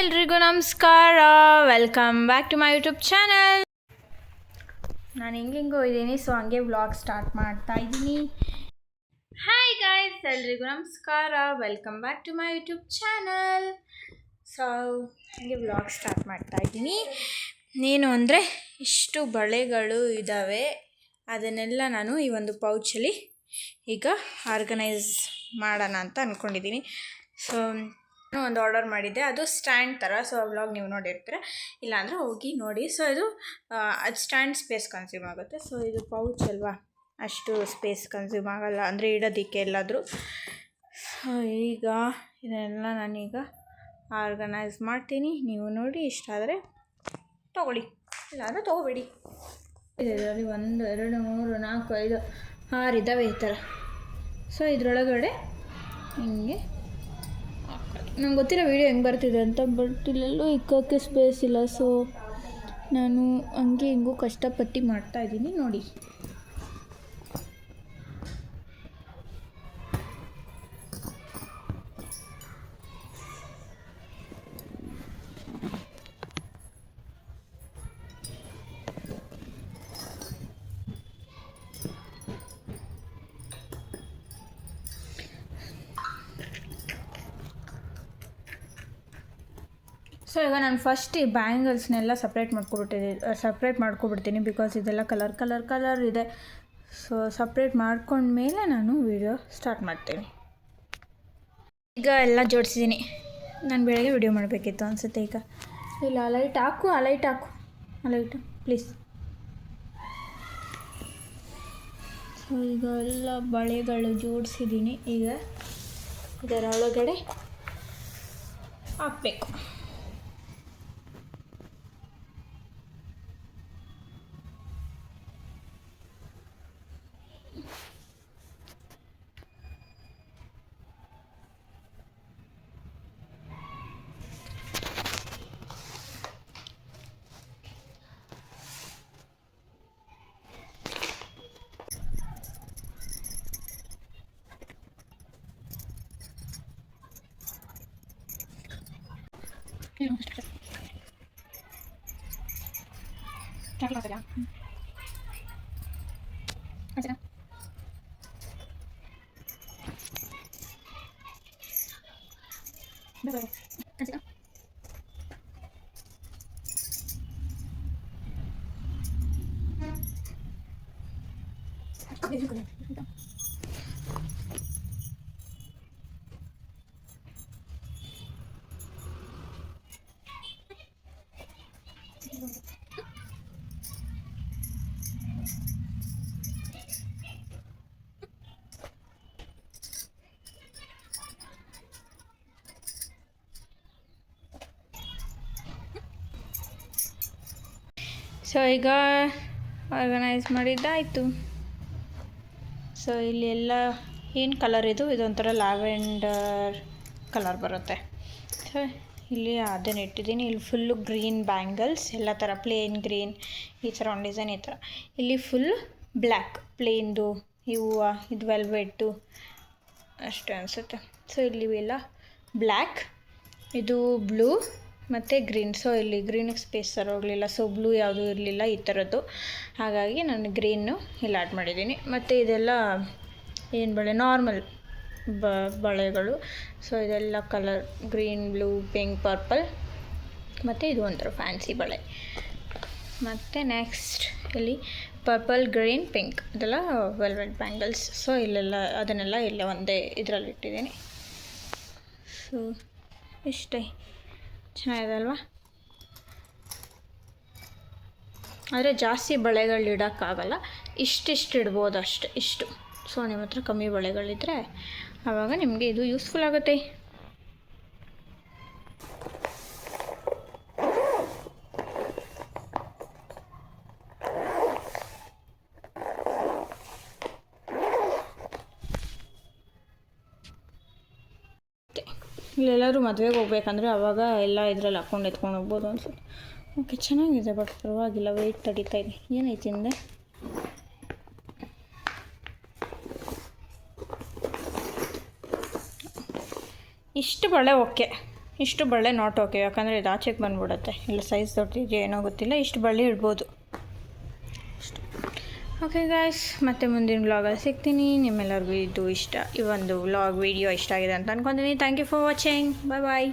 ಎಲ್ರಿಗೂ ನಮಸ್ಕಾರ. Welcome back to my YouTube channel. ನಾನು ಹೆಂಗೆಂಗೋ ಇದ್ದೀನಿ, ಸೊ ಹಂಗೆ ವ್ಲಾಗ್ ಸ್ಟಾರ್ಟ್ ಮಾಡ್ತಾ ಇದ್ದೀನಿ. ಹಾಯ್ ಗಾಯ್ಸ್, ಎಲ್ರಿಗೂ ನಮಸ್ಕಾರ. Welcome back to my YouTube channel. So ಹಂಗೆ ವ್ಲಾಗ್ ಸ್ಟಾರ್ಟ್ ಮಾಡ್ತಾ ಇದ್ದೀನಿ. ಏನು ಅಂದರೆ ಇಷ್ಟು ಬಳೆಗಳು ಇದ್ದಾವೆ, ಅದನ್ನೆಲ್ಲ ನಾನು ಈ ಒಂದು ಪೌಚಲ್ಲಿ ಈಗ ಆರ್ಗನೈಸ್ ಮಾಡೋಣ ಅಂತ ಅಂದ್ಕೊಂಡಿದ್ದೀನಿ. ಸೊ ನಾನು ಒಂದು ಆರ್ಡರ್ ಮಾಡಿದ್ದೆ, ಅದು ಸ್ಟ್ಯಾಂಡ್ ಥರ. ಸೊ ಆ ವ್ಲಾಗ್ ನೀವು ನೋಡಿರ್ತೀರ, ಇಲ್ಲಾಂದರೆ ಹೋಗಿ ನೋಡಿ. ಸೊ ಇದು ಅದು ಸ್ಟ್ಯಾಂಡ್ ಸ್ಪೇಸ್ ಕನ್ಸ್ಯೂಮ್ ಆಗುತ್ತೆ. ಸೊ ಇದು ಪೌಚ್ ಅಲ್ವಾ, ಅಷ್ಟು ಸ್ಪೇಸ್ ಕನ್ಸ್ಯೂಮ್ ಆಗೋಲ್ಲ, ಅಂದರೆ ಇಡೋದಕ್ಕೆ ಎಲ್ಲಾದರೂ. ಸೊ ಈಗ ಇದನ್ನೆಲ್ಲ ನಾನೀಗ ಆರ್ಗನೈಸ್ ಮಾಡ್ತೀನಿ. ನೀವು ನೋಡಿ, ಇಷ್ಟ ಆದರೆ ತೊಗೊಳ್ಳಿ, ಇಲ್ಲಾಂದರೆ ತೊಗೊಬೇಡಿ. ಇದರಲ್ಲಿ 1 2 3 4 5 6 ಇದ್ದಾವೆ ಈ ಥರ. ಸೊ ಇದರೊಳಗಡೆ ಹಿಂಗೆ ನಂಗೆ ಗೊತ್ತಿಲ್ಲ ವೀಡಿಯೋ ಹೆಂಗೆ ಬರ್ತಿದೆ ಅಂತ, ಬಟ್ ಇಲ್ಲೆಲ್ಲೂ ಇಕ್ಕೋಕ್ಕೆ ಸ್ಪೇಸ್ ಇಲ್ಲ. ಸೊ ನಾನು ಹಂಗೆ ಹಿಂಗೂ ಕಷ್ಟಪಟ್ಟು ಮಾಡ್ತಾಯಿದ್ದೀನಿ ನೋಡಿ. ಸೊ ಈಗ ನಾನು ಫಸ್ಟ್ ಈ ಬ್ಯಾಂಗಲ್ಸ್ನೆಲ್ಲ ಸಪ್ರೇಟ್ ಮಾಡ್ಕೊಬಿಡ್ತೀನಿ, ಬಿಕಾಸ್ ಇದೆಲ್ಲ ಕಲರ್ ಇದೆ. ಸೊ ಸಪ್ರೇಟ್ ಮಾಡ್ಕೊಂಡ್ಮೇಲೆ ನಾನು ವಿಡಿಯೋ ಸ್ಟಾರ್ಟ್ ಮಾಡ್ತೀನಿ. ಈಗ ಎಲ್ಲ ಜೋಡಿಸಿದ್ದೀನಿ. ನಾನು ಬೆಳಗ್ಗೆ ವಿಡಿಯೋ ಮಾಡಬೇಕಿತ್ತು ಅನಿಸುತ್ತೆ. ಈಗ ಇಲ್ಲ, ಲೈಟ್ ಹಾಕು ಪ್ಲೀಸ್. ಸೊ ಈಗ ಎಲ್ಲ ಬಳೆಗಳು ಜೋಡಿಸಿದ್ದೀನಿ. ಈಗ ಇದರೊಳಗಡೆ ಹಾಕಬೇಕು. ಸೊ ಈಗ ಆರ್ಗನೈಸ್ ಮಾಡಿದ್ದಾಯಿತು. ಸೊ ಇಲ್ಲಿ ಎಲ್ಲ ಏನು ಕಲರ್ ಇದೊಂಥರ ಲ್ಯಾವೆಂಡರ್ ಕಲರ್ ಬರುತ್ತೆ. ಸೊ ಇಲ್ಲಿ ಅದನ್ನು ಇಟ್ಟಿದ್ದೀನಿ. ಇಲ್ಲಿ ಫುಲ್ಲು ಗ್ರೀನ್ ಬ್ಯಾಂಗಲ್ಸ್, ಎಲ್ಲ ಥರ ಪ್ಲೇನ್ ಗ್ರೀನ್, ಈ ಥರ ಒಂದು ಡಿಸೈನ್, ಈ ಥರ. ಇಲ್ಲಿ ಫುಲ್ ಬ್ಲ್ಯಾಕ್ ಪ್ಲೇನ್ದು, ಇವು ಇದು ವೆಲ್ವೆಟ್ಟು ಅಷ್ಟೇ ಅನಿಸುತ್ತೆ. ಸೊ ಇಲ್ಲಿ ಎಲ್ಲ ಬ್ಲ್ಯಾಕ್, ಇದು ಬ್ಲೂ ಮತ್ತು ಗ್ರೀನ್. ಸೊ ಇಲ್ಲಿ ಗ್ರೀನಿಗೆ ಸ್ಪೇಸ್ ಹೋಗಲಿಲ್ಲ, ಸೊ ಬ್ಲೂ ಯಾವುದೂ ಇರಲಿಲ್ಲ ಈ ಥರದ್ದು. ಹಾಗಾಗಿ ನಾನು ಗ್ರೀನು ಇಲ್ಲಿ ಆ್ಯಡ್ ಮಾಡಿದ್ದೀನಿ. ಮತ್ತು ಇದೆಲ್ಲ ಏನು ಬಳೆ, ನಾರ್ಮಲ್ ಬಳೆಗಳು. ಸೊ ಇದೆಲ್ಲ colour green, blue, pink, purple, ಮತ್ತು ಇದು ಒಂಥರ ಫ್ಯಾನ್ಸಿ ಬಳೆ. ಮತ್ತು ನೆಕ್ಸ್ಟ್ ಇಲ್ಲಿ ಪರ್ಪಲ್, ಗ್ರೀನ್, ಪಿಂಕ್, ಇದೆಲ್ಲ ವೆಲ್ವೆಟ್ ಬ್ಯಾಂಗಲ್ಸ್. ಸೊ ಇಲ್ಲೆಲ್ಲ ಅದನ್ನೆಲ್ಲ ಇಲ್ಲೇ ಒಂದೇ ಇದರಲ್ಲಿ ಇಟ್ಟಿದ್ದೀನಿ. ಸೊ ಇಷ್ಟೇ, ಚೆನ್ನಾಗಿದೆ ಅಲ್ವಾ? ಆದರೆ ಜಾಸ್ತಿ ಬಳೆಗಳು ಇಡೋಕ್ಕಾಗಲ್ಲ, ಇಷ್ಟಿಷ್ಟು ಇಡ್ಬೋದು ಅಷ್ಟೆ, ಇಷ್ಟು. ಸೊ ನಿಮ್ಮ ಹತ್ರ ಕಮ್ಮಿ ಬಳೆಗಳಿದ್ದರೆ ಆವಾಗ ನಿಮಗೆ ಇದು ಯೂಸ್ಫುಲ್ ಆಗುತ್ತೆ. ಇಲ್ಲೆಲ್ಲರೂ ಮದುವೆಗೆ ಹೋಗ್ಬೇಕಂದ್ರೆ ಆವಾಗ ಎಲ್ಲ ಇದರಲ್ಲಿ ಹಾಕ್ಕೊಂಡು ಎತ್ಕೊಂಡು ಹೋಗ್ಬೋದು ಅನ್ಸುತ್ತೆ. ಓಕೆ, ಚೆನ್ನಾಗಿದೆ, ಬಟ್ ಪರವಾಗಿಲ್ಲ, ವೆಯ್ಟ್ ತಡೀತಾ ಇದೆ. ಏನೈತಿ ಹಿಂದೆ? ಇಷ್ಟು ಬಳೆ ಓಕೆ, ಇಷ್ಟು ಬಳ್ಳಿ ನಾಟ್ ಓಕೆ, ಯಾಕಂದರೆ ಇದು ಆಚೆಗೆ ಬಂದುಬಿಡುತ್ತೆ. ಇಲ್ಲ ಸೈಜ್ ದೊಡ್ಡದಿದೆಯೋ ಏನೋ ಗೊತ್ತಿಲ್ಲ, ಇಷ್ಟು ಬಳ್ಳಿ ಇಡ್ಬೋದು. ಓಕೆ ಗಾಯ್ಸ್, ಮತ್ತೆ ಮುಂದಿನ ವ್ಲಾಗಲ್ಲಿ ಸಿಗ್ತೀನಿ. ನಿಮ್ಮೆಲ್ಲರಿಗೂ ಇದು ಈ ಒಂದು ವ್ಲಾಗ್ ವಿಡಿಯೋ ಇಷ್ಟ ಆಗಿದೆ ಅಂತ ಅಂದ್ಕೊತೀನಿ. Thank you for watching. Bye bye.